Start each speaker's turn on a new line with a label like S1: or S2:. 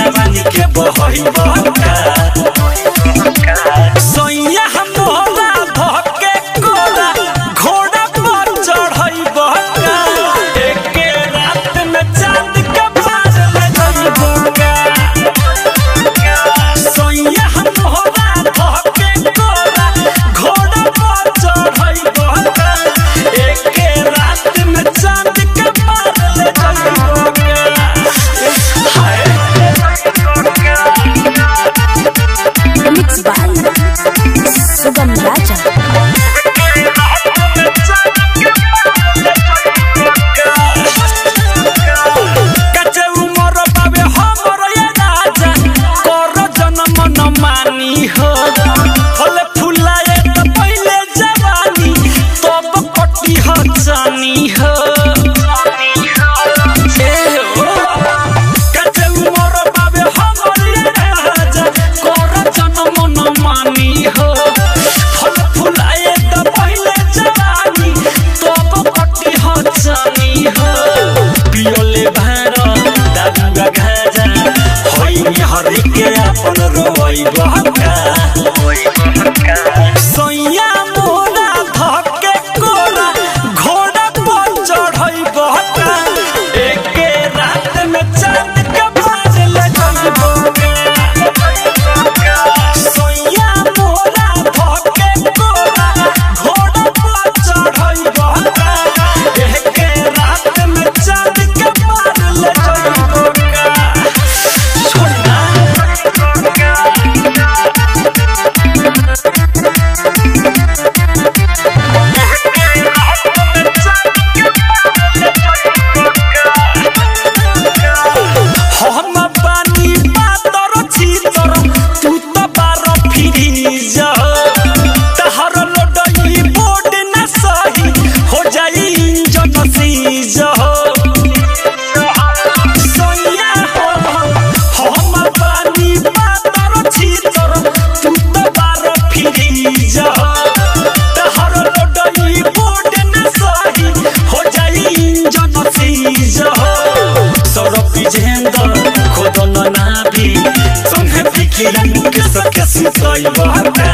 S1: जवानी के बहई बहका सोइया हमरा धके कोरा घोड़ा पर चढ़ई बहका एके रात में चांद के पार ले जाई बहका सोइया हमरा धके कोरा घोड़ा पर चढ़ई बहका एके रात में चांद के पार ले जाई बहका
S2: Mixed by Sugam Raja.
S1: कच्चे उमर बाबे हमर ये राजा कर जन्म न मानी हो फल फुलाए त पहिले जवानी तब कटी ह जानी हो कच्चे उमर बाबे हमर ये राजा कर जन्म न मानी हो फल फुलाए त पहिले जवानी तब कटी ह जानी हो पियोले भार दादुगा घाजा होई हरि के अपन रोई बहका सोइया मोरा धके कोरा घोड़ा पर चढ़ई बहका एके रात में चांद के पार ले जाई बहका सोइया मोरा धके कोरा घोड़ा पर चढ़ई बहका एके रात में चांद के पार ले जाई बहका छोड़ना हम पानी पातर छीतर तू तो बार फिरी जा तहर लडई बोर्ड न सही हो जाई इंजन सीज सोइया हम पानी पातर छीतर तू तो बार फिरी जा तहर लडई बोर्ड न सही हो जाई इंजन सीज सरपी जेंदर खोदन नाभी संगे फिकिरन के सके सुतई बहका